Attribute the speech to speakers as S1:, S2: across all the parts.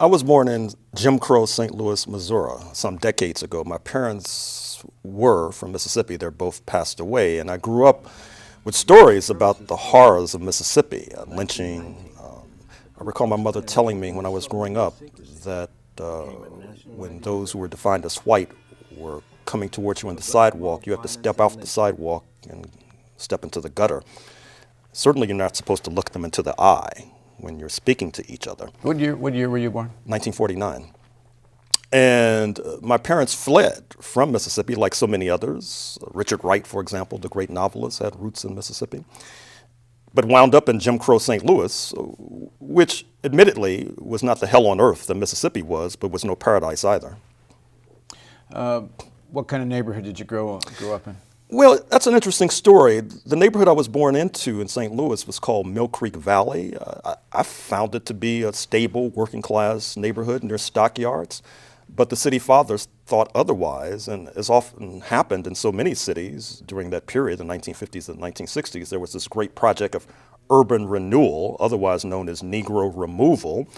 S1: I was born in Jim Crow, St. Louis, Missouri, some decades ago. My parents were from Mississippi. They're both passed away, and I grew up with stories about the horrors of Mississippi, lynching. I recall my mother telling me when I was growing up that when those who were defined as white were coming towards you on the sidewalk, you have to step off the sidewalk and step into the gutter. Certainly you're not supposed to look them into the eye when you're speaking to each other.
S2: What year were you born?
S1: 1949. And my parents fled from Mississippi like so many others. Richard Wright, for example, the great novelist, had roots in Mississippi, but wound up in Jim Crow St. Louis, which admittedly was not the hell on earth that Mississippi was, but was no paradise either.
S2: What kind of neighborhood did you grow up in?
S1: Well, that's an interesting story. The neighborhood I was born into in St. Louis was called Mill Creek Valley. I found it to be a stable, working-class neighborhood near stockyards, but the city fathers thought otherwise, and as often happened in so many cities during that period, the 1950s and 1960s, there was this great project of urban renewal, otherwise known as Negro removal,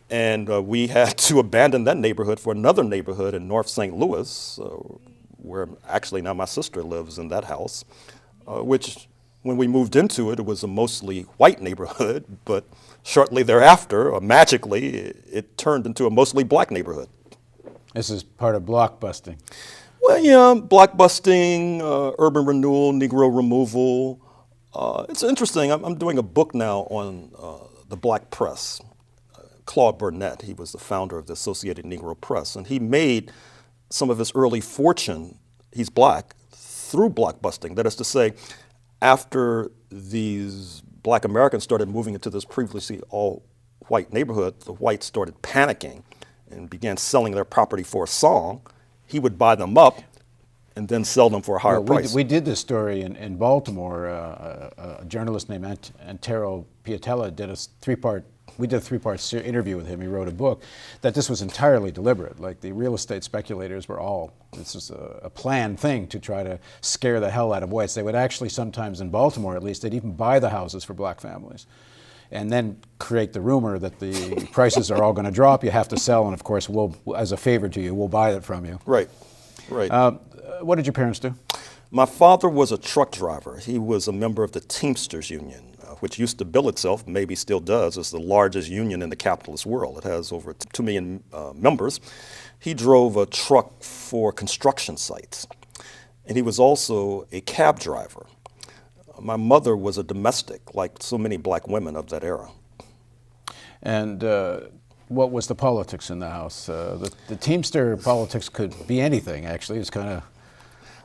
S1: and we had to abandon that neighborhood for another neighborhood in North St. Louis, where actually now my sister lives in that house, which when we moved into it, it was a mostly white neighborhood, but shortly thereafter, magically, it turned into a mostly black neighborhood.
S2: This is part of blockbusting.
S1: Well, yeah, blockbusting, urban renewal, Negro removal. It's interesting. I'm doing a book now on the black press. Claude Burnett, he was the founder of the Associated Negro Press, and he made some of his early fortune, he's black, through blockbusting. That is to say, after these black Americans started moving into this previously all-white neighborhood, the whites started panicking and began selling their property for a song. He would buy them up and then sell them for a higher price.
S2: We did this story in Baltimore. A journalist named Antero Piatella did a three-part interview with him. He wrote a book that this was entirely deliberate. Like the real estate speculators were this was a planned thing to try to scare the hell out of whites. They would actually sometimes, in Baltimore at least, they'd even buy the houses for black families and then create the rumor that the prices are all going to drop, you have to sell, and of course, we'll, as a favor to you, we'll buy it from you.
S1: Right.
S2: What did your parents do?
S1: My father was a truck driver. He was a member of the Teamsters Union, which used to bill itself, maybe still does, as the largest union in the capitalist world. It has over 2 million members. He drove a truck for construction sites, and he was also a cab driver. My mother was a domestic, like so many black women of that era.
S2: And what was the politics in the house? The Teamster politics could be anything, actually. It's kind of...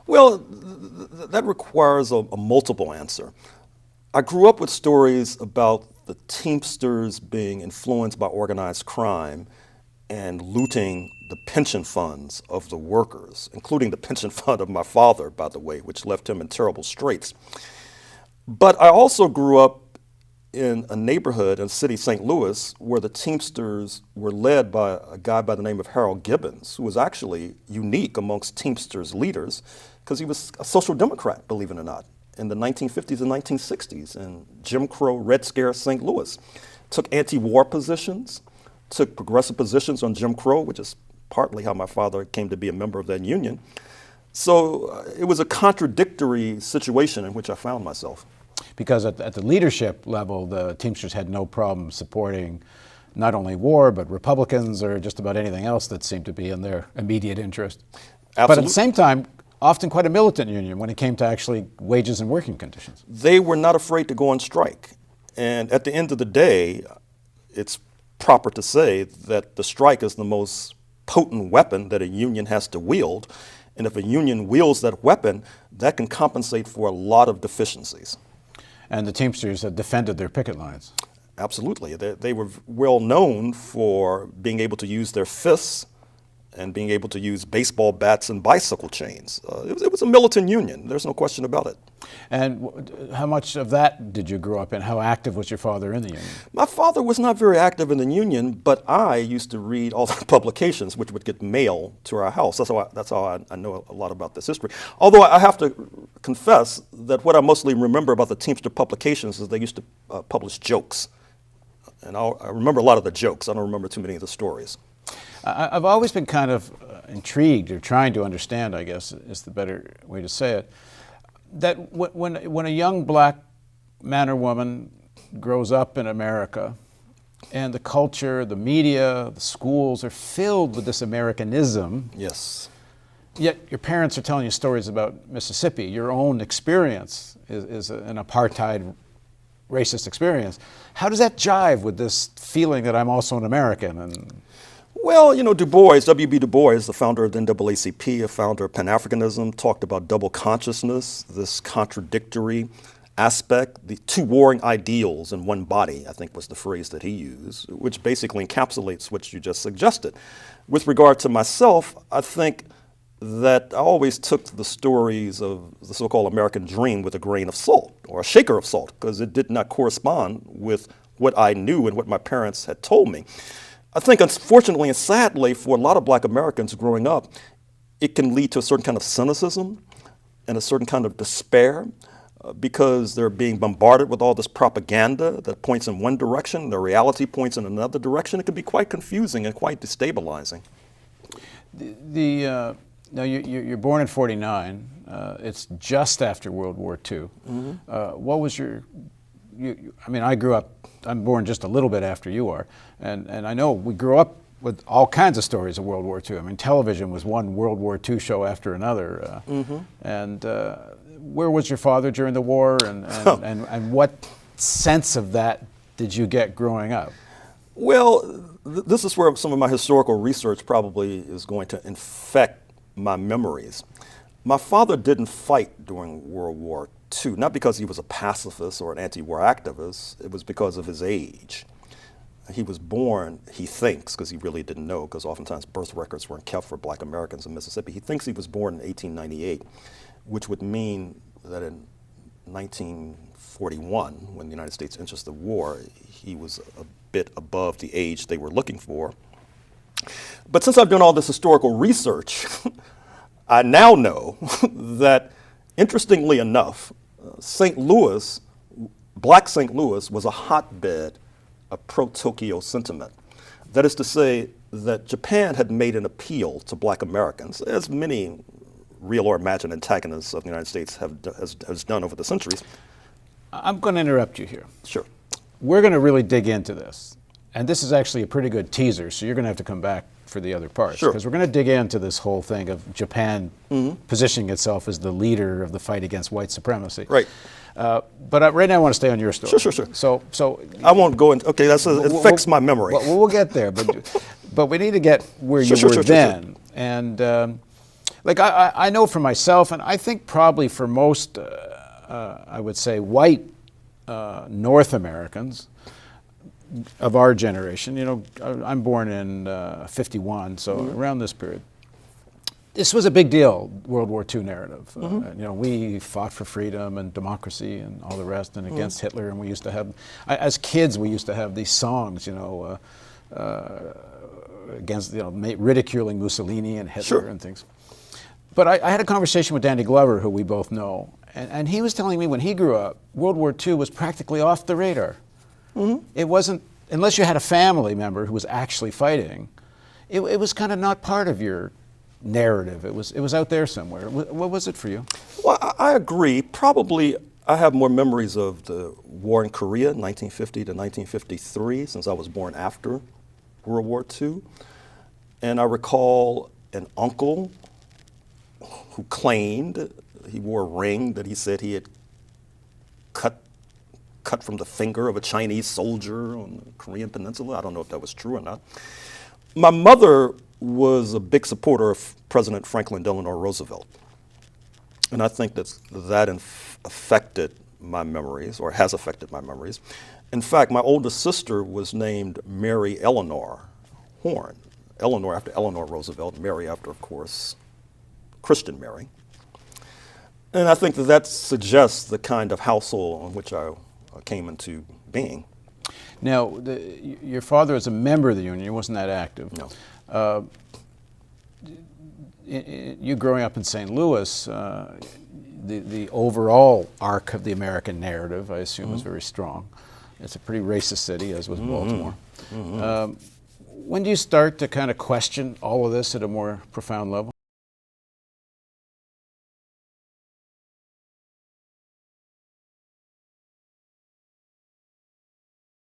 S1: Well, that requires a multiple answer. I grew up with stories about the Teamsters being influenced by organized crime and looting the pension funds of the workers, including the pension fund of my father, by the way, which left him in terrible straits. But I also grew up in a neighborhood in city St. Louis where the Teamsters were led by a guy by the name of Harold Gibbons, who was actually unique amongst Teamsters leaders because he was a social democrat, believe it or not, in the 1950s and 1960s in Jim Crow, Red Scare St. Louis. Took anti-war positions, took progressive positions on Jim Crow, which is partly how my father came to be a member of that union. So it was a contradictory situation in which I found myself.
S2: Because at the leadership level, the Teamsters had no problem supporting not only war, but Republicans or just about anything else that seemed to be in their immediate interest.
S1: Absolutely.
S2: But at the same time, often quite a militant union when it came to actually wages and working conditions.
S1: They were not afraid to go on strike. And at the end of the day, it's proper to say that the strike is the most potent weapon that a union has to wield. And if a union wields that weapon, that can compensate for a lot of deficiencies.
S2: And the Teamsters had defended their picket lines.
S1: Absolutely. They were well known for being able to use their fists and being able to use baseball bats and bicycle chains. It was a militant union. There's no question about it.
S2: And how much of that did you grow up in? How active was your father in the union?
S1: My father was not very active in the union, but I used to read all the publications which would get mailed to our house. That's how I know a lot about this history. Although I have to confess that what I mostly remember about the Teamster publications is they used to publish jokes. and I remember a lot of the jokes. I don't remember too many of the stories.
S2: I've always been kind of intrigued, or trying to understand, I guess is the better way to say it, that when a young black man or woman grows up in America, and the culture, the media, the schools are filled with this Americanism.
S1: Yes.
S2: Yet your parents are telling you stories about Mississippi. Your own experience is an apartheid, racist experience. How does that jive with this feeling that I'm also an American? And
S1: well, Du Bois, W.B. Du Bois, the founder of the NAACP, a founder of Pan-Africanism, talked about double consciousness, this contradictory aspect, the two warring ideals in one body, I think was the phrase that he used, which basically encapsulates what you just suggested. With regard to myself, I think that I always took the stories of the so-called American dream with a grain of salt, or a shaker of salt, because it did not correspond with what I knew and what my parents had told me. I think, unfortunately and sadly, for a lot of black Americans growing up, it can lead to a certain kind of cynicism and a certain kind of despair, because they're being bombarded with all this propaganda that points in one direction, the reality points in another direction. It can be quite confusing and quite destabilizing.
S2: Now you're born in '49. It's just after World War II. Mm-hmm. What was I mean, I grew up. I'm born just a little bit after you are, and I know we grew up with all kinds of stories of World War II. I mean, television was one World War II show after another. And where was your father during the war, and what sense of that did you get growing up?
S1: Well, this is where some of my historical research probably is going to infect my memories. My father didn't fight during World War II, not because he was a pacifist or an anti-war activist. It was because of his age. He was born, he thinks, because he really didn't know, because oftentimes birth records weren't kept for black Americans in Mississippi. He thinks he was born in 1898, which would mean that in 1941, when the United States entered the war, he was a bit above the age they were looking for. But since I've done all this historical research, I now know that, interestingly enough, St. Louis, black St. Louis, was a hotbed of pro-Tokyo sentiment. That is to say that Japan had made an appeal to black Americans, as many real or imagined antagonists of the United States has done over the centuries.
S2: I'm going to interrupt you here.
S1: Sure.
S2: We're going to really dig into this. And this is actually a pretty good teaser, so you're going to have to come back for the other parts.
S1: Sure.
S2: Because we're going to dig into this whole thing of Japan positioning itself as the leader of the fight against white supremacy.
S1: Right.
S2: But right now I want to stay on your story.
S1: Sure.
S2: So
S1: I won't go into, okay, it affects my memory.
S2: We'll get there, but we need to get where you were then. And like I know for myself, and I think probably for most, I would say, white North Americans of our generation, I'm born in 51, so around this period. This was a big deal, World War II narrative. We fought for freedom and democracy and all the rest, and against Hitler. And we used to have, as kids, we used to have these songs, against, ridiculing Mussolini and Hitler and things. But I had a conversation with Danny Glover, who we both know, and he was telling me when he grew up, World War II was practically off the radar. It wasn't, unless you had a family member who was actually fighting, it was kind of not part of your narrative. It was out there somewhere. What was it for you?
S1: Well, I agree. Probably I have more memories of the war in Korea, 1950 to 1953, since I was born after World War II. And I recall an uncle who claimed he wore a ring that he said he had cut from the finger of a Chinese soldier on the Korean Peninsula. I don't know if that was true or not. My mother was a big supporter of President Franklin Delano Roosevelt. And I think that affected my memories, or has affected my memories. In fact, my oldest sister was named Mary Eleanor Horne. Eleanor after Eleanor Roosevelt, Mary after, of course, Christian Mary. And I think that suggests the kind of household in which I came into being.
S2: Now, your father was a member of the union. He wasn't that active.
S1: No.
S2: You growing up in St. Louis, the overall arc of the American narrative, I assume, was very strong. It's a pretty racist city, as was Baltimore. When do you start to kind of question all of this at a more profound level?